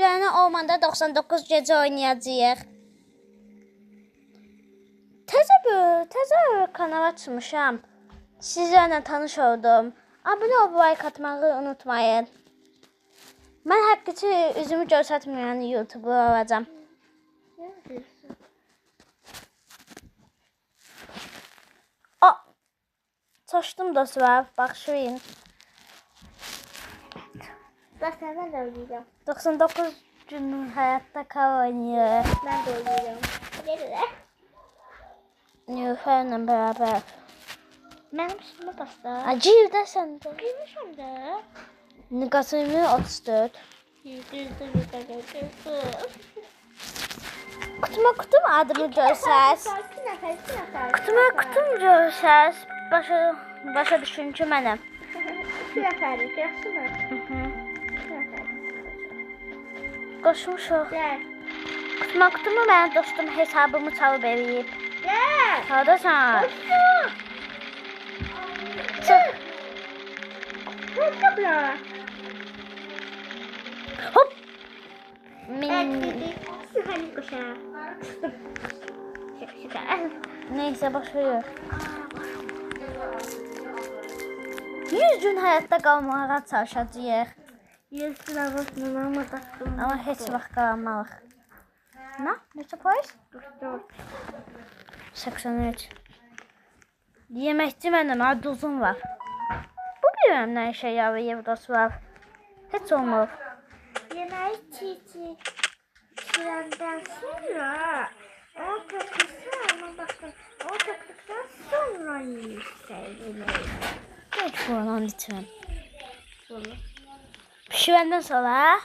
Sizlərlə olmanda 99 gecə oynayacağıq. Təzə kanal açmışam. Sizlərlə tanış oldum. Abunə olub like atmağı unutmayın. Mən həqiqəti üzümü göstərməyən YouTuber olacağam. Çaşdım dostlar, baxşıyın. Zaten ben de oynayacağım. 99 gün hayatta kal oynuyor. Ben de oynayacağım. Nerede? Nilüfer'le beraber. Benim üstüme bastı. Acıyır da sen de. Bilmişim de. Nikasını 34. Kutum adımı görsəz. Kutum görsəz. Başa düşün ki mənəm. Süperlik yaxşı mı? Qoşmuşuq. Gel. Kutumu mənim dostum hesabımı çalıb eləyib. Gel. Haradasan? Dostum. Çıx. Dostum ya. Hop. Sıhhanik koşar. Şaka. Neyse başlıyor. 100 gün hayatta qalmağa çalışacağıq. 100 gün havasından almadık. Amma heç vaxt qalmalıq. Nə? Neçə faiz? 44. 83. Yeməkçi mənim, aduzum var. Bu bilmirəm nə işə yarayır dostlar. Heç olmur. Yemeği çiğ çiğenden sonra o köpükse ama bakın o köpükten sonra yemeği. Heç buradan içməm. Pişirəndən sonra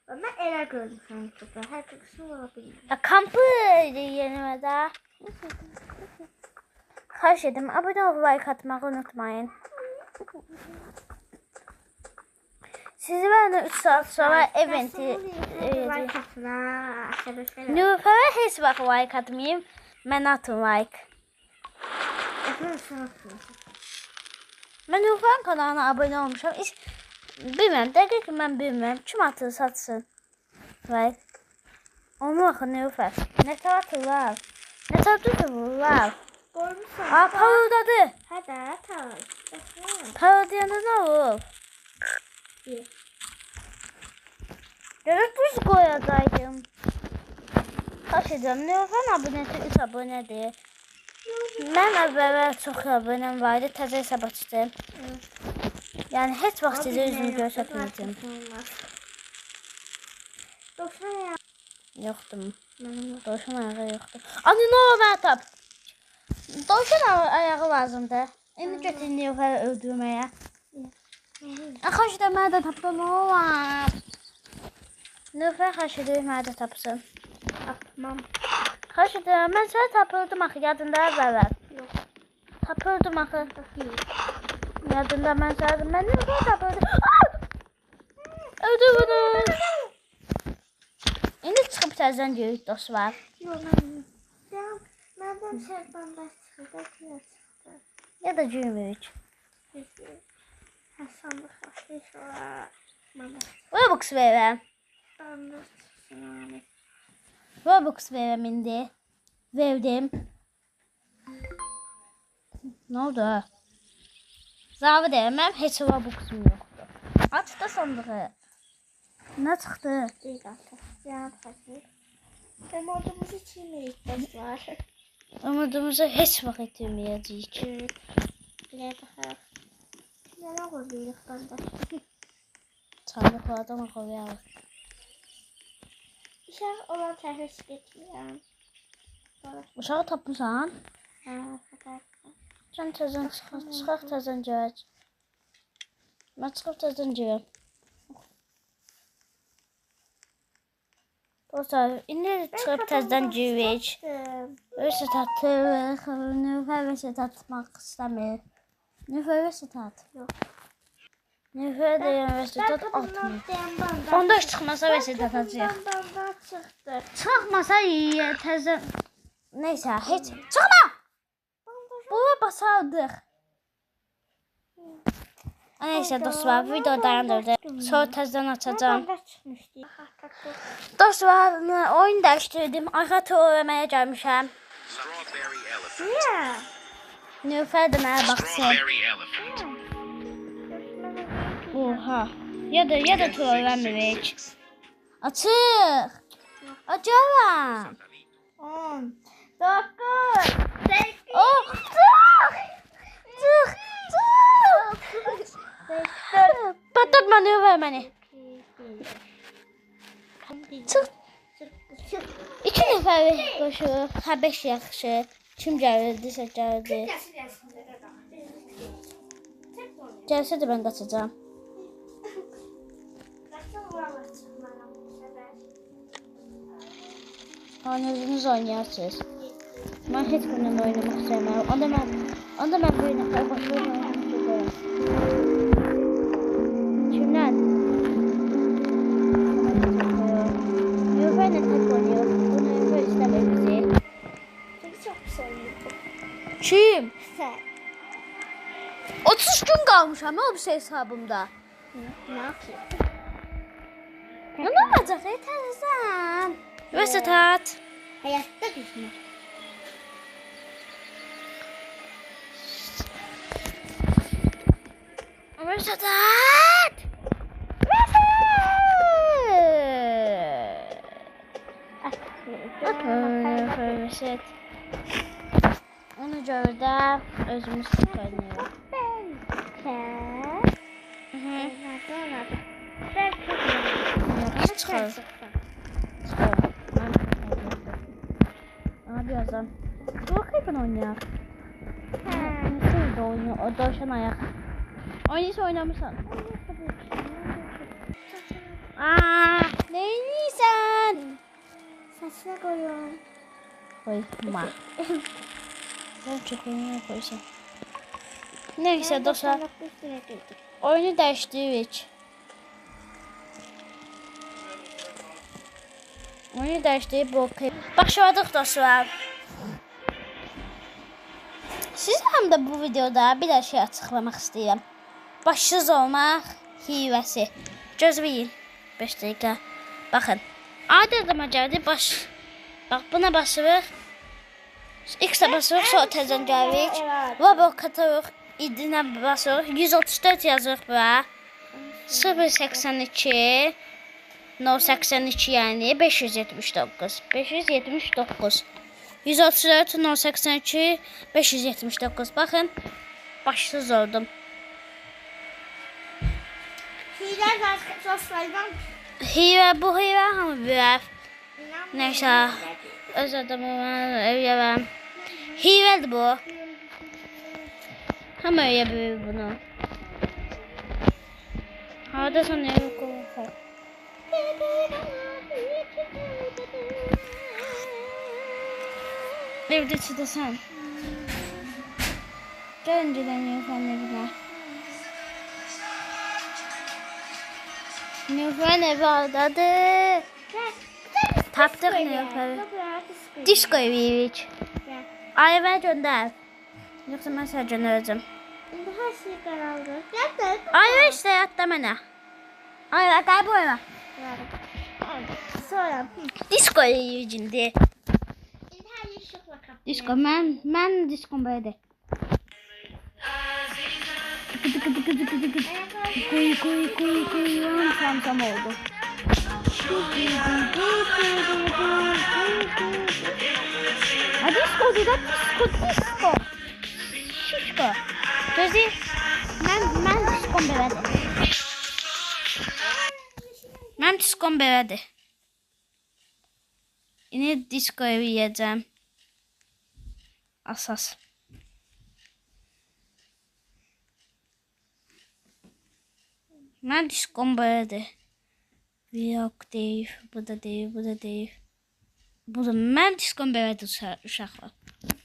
Ben ele görmüşüm köpüğü. Her köpüksü olabilir. kampı yemədə. Xahiş edim, abunə olub like atmağı unutmayın. Sizi mənə 3 saat sonra eventi Nilüfer'ə heç vaxt like atmayayım. Mən atım like. Mən Nilüfer'in kanalına abunə olmuşam. Bilməm, dəqiq mən bilməm. Kim atır satsın? Like. Onu axı Nilüfer. Nə tər atırlar? Nə tər tutulurlar? Aa, parıldadı. Hadi tamam. Parıldayanda nə olur? Görək biz qoyacaqdım. Xahiş edirəm, Nilüfer'in abunəsi 3 abunədir. Mən əvvəllər çox abunəm var idi, təzə hesab açdım. Yəni heç vaxt sizə üzümü göstərməyəcəm. Yoxdur. Dovşan ayağı yoxdur. Adı nə o mənə tap? Dovşan ayağı lazımdır. İndi götür Nilüfer'i öldürməyə. Xahiş edirəm, mənə də tapda nə olar? Nilüfer xahiş edirəm, mənə də tapsın. Atmam. Xahiş edirəm, mən sənə tapırdım axı, yadında əvvəllər. Yox. Tapırdım axı. Yox. Yadında mən sənə, mən Nilüfer tapırdım. Öldü bunu. İndi çıxıb təzən görük dostlar. Yox, məndən şərtmanda çıxdı. Ya da görmürük. Sandık açmış olar. Robux verirəm. Sandık çıxsın. Robux verirəm indi. Verdim. Nə oldu? Zavı deyirəm, mənim heç Robux'um yoxdur. Aç da sandığı. Nə çıxdı? Bir dakika. Cevap hazır. Umudumuzu çiğneyiz dostlar. Umudumuzu heç vaxt itirməyəcəyik. Bilə baxaq. Nələr qoyuruq banda? Sandıqlardan oxuyalım. Uşaq olan təhris getmirəm. Uşağı tapmışsan? Hə, fəqət. Sən təzən çıxaq təzən görək. Mən çıxıb təzən görəm. Dostlar, indi çıxıb təzdən görək. Reset atırıq. Nilüfer reset atmaq istəmir. Nilüfer reset at. Yox. Nilüfer deyən reset at atmır. Onda çıxmasa reset atacaq. Banda çıxdı. Çıxmasa təzən... Neysə, heç... Çıxma! Buna basardıq. Neysə dostlar, video dayandırdı. Sonra təzdən açacağım. Banda çıxmışdı. Dostlar, oyun dəyişdirdim. Ayxatı öyrənməyə gəlmişəm. Strawberry elephant. Niye? Nilüfer də mənə baxsın. Strawberry elephant. Oha. Ya da tu öyrənmirik. Açıq. Acaram. 10, 9, 8, Oh, çıx. Patlatma Nilüfer məni. Çıx. 2 nəfər qoşuq. Hə 5 yaxşı. Kim gəlirdisə gəldi. Gəlsə də mən qaçacağam. Hani özünüz oynayarsınız. Mən heç bununla oynamaq istəmirəm. Onda mən bir nəfər başlayıb oynamaq istəyirəm. Kimdən? Nilüfer nə tək oynayır? Bu Nilüfer istəmir bizi. Çünkü çok seviyorum. Kim? Sen. 30 gün qalmışam o bir hesabımda. Ne yapayım? Nə olacaq? Tələsən. Vəsətat. Hayatta düşme. Vəsətat. Vəsət. Ona görə də özümüz oynayırıq. Çıxar. Abi yazan. Bakayım oynayaq. Nasıl da oynuyor? O dövşən ayaq. Oynayırsa oynamırsan. Neyniysən? Saçına koyuyorum. Koyma. Ben çok oyunu koysam. Neyse dostlar. Oyunu değiştiririk. Oyunu değiştirip bakayım. Başladık dostlar. Siz həm də bu videoda bir şey açıqlamaq istəyirəm. Başsız olmaq hiyvəsi. Gözləyin. 5 dəqiqə. Baxın. Adi adama gəldi baş. Bax buna basırıq. X-ə basırıq, sonra təzən gəlirik. Robot katırıq, idinə basırıq. 134 yazırıq bura. 082 082 yəni 579. 579. 134 082 579. Baxın. Başsız oldum. Hile dostlardan. Bu hiyvə hamı bilir. Neyse. Öz adamı evliyəm. Hiyvədir bu. Hamı öyle bilir bunu. Harada sanıyorum korkak. Evde çıtasın. Gel önceden Nilüfer'le. Nilüfer'in evi oradadır. Tapdık Nilüfer'i. Disko eviyirik. Ayvə göndər. Yoxsa mən sənə göndərəcəm. Her şey kararlı. Gel. Ayvə işte yatda mənə. Ayvə qayb oyma. Sonra. Disko eviyirik indi. Her ışıkla kap. Disko, mən diskom belədir. Kuy, sam oldu. A diskodur da disko. Şişko. Gözü, mən diskom belədir. Mən diskom belədir. İndi disko evi yiyəcəm. Asas. Mən diskom belədir. Yok deyil, bu da deyil, bu da deyil. Bu da mən diskom belədir uşaqlar.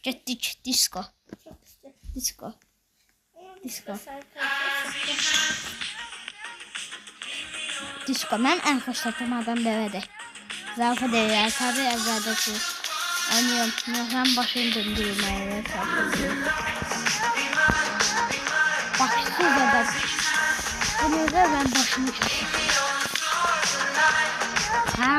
Getdik, disko. Disko. Disko. Disko. Mən ən xoşladığım adam belədir. Zarfa deyirlər, tabi əvvəldəki. Oynayım, mən başını döndürməyə çalışıyorum. Başsız adam. Bunu da ben başını çalışıyorum. Ha?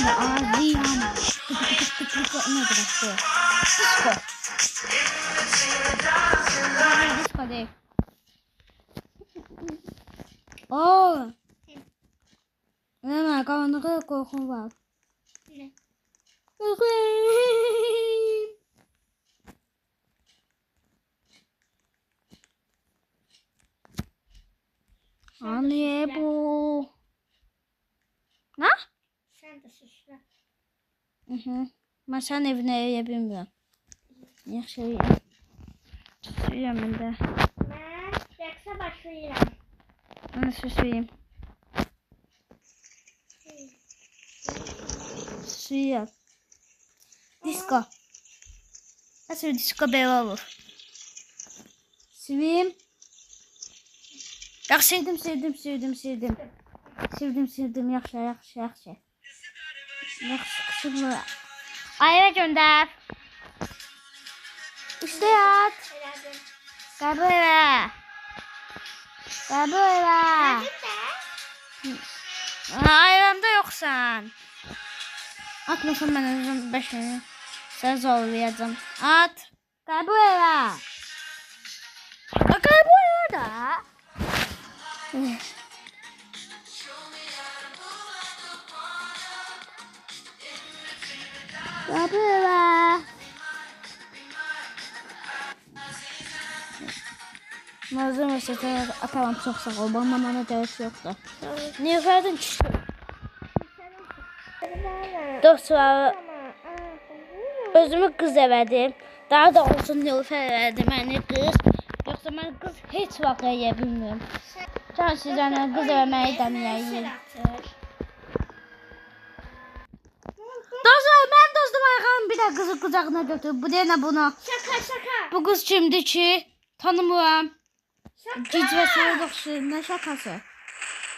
Aziyam. Ne bıraktı? Disco. Disco değil. Oo. Ne karanlıkta korkum var. Ne? Korkum. Anne bu. Ne? Sen de süsle. Ben sen evine ev bilmiyorum. Yaxşı. Süsüyəm mən də. Ben rəqsə başlayıram. Mən süsüyəm. Süsüyəm. Disko. Nasıl disko belə olur? Süsüyəm. Yaxşı, sevdim. Sevdim. Yaxşı. Yaxşı, kısımlı. Ayva göndər. İşte yat. Elədim. Qəbul elə. Ayvamda yoxsan. Atmasan mən özüm 5 minə. Sən zorlayacağım. At. Qəbul elə. Qəbul elə də. Qəbul elə. Mazlum mesajı atamam, çok sağ ol. Bana gerek yoktu. Niye verdin ki? Dostlar, özümü kız elədim. Daha da olsun Nilüfer elədi məni kız. Yoxsa mən kız heç vaxt eləyə bilmirəm. Can sizlərlə kız eləməyi dənəyəyim. Dostlar, mən dostum ayağım bir də kızı kucağına götürüb. Bu deyənə bunu. Şaka. Bu kız kimdir ki? Tanımıram. Cicvəsini yoxsul, nə şakası?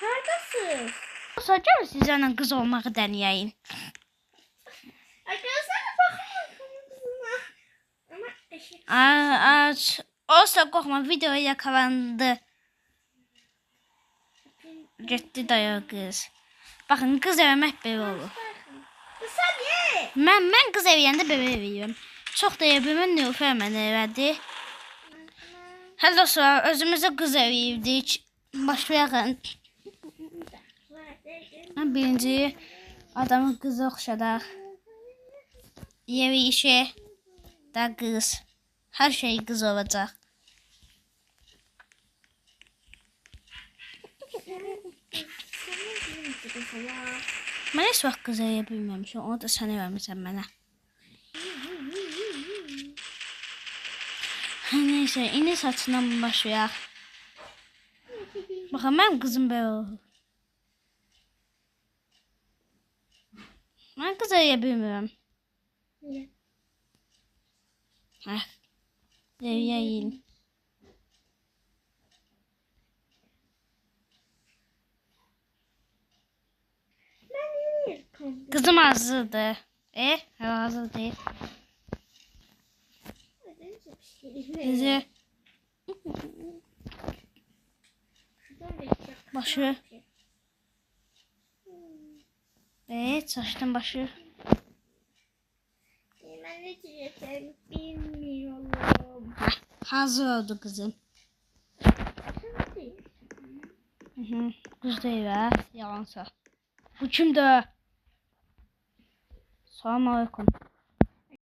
Neredesiniz? Sonra gəlin sizlərlə qız olmağı dənəyəyim. Arkadaşlar bakın kızıma. Ama eşit. Aç. Olsa qorxma, video yakalandı. Getdi daya qız. Baxın, qız evmək belə olur. Sen ye. Mən qız evəyəndə belə evəyəm. Çox da evimə Nilüfer mənə elədi. Hə dostlar, özümüzə qız evəyirdik. Başlayaq. Birinci adamın qızı oxşadaq. Yevi işi da qız. Hər şey qız olacaq. Mən heç vaxt qız eləyə bilməmişəm. Onu da sən eləmişsən mənə. Neyse, indi saçından başlayaq. Baxın, mənim qızım belə olur. Mən qız eləyə bilmirəm. Niye? Hə. Deyəyim. Ben niye kızım? Qızım hazırdır. Hazır deyil. Qızı. Başı. Saçdan başı. Ben ne diyeceğim bilmiyorum. Hazır oldu kızım. Kız değil ha. Yalansa. Bu kimdir? Salam aleyküm.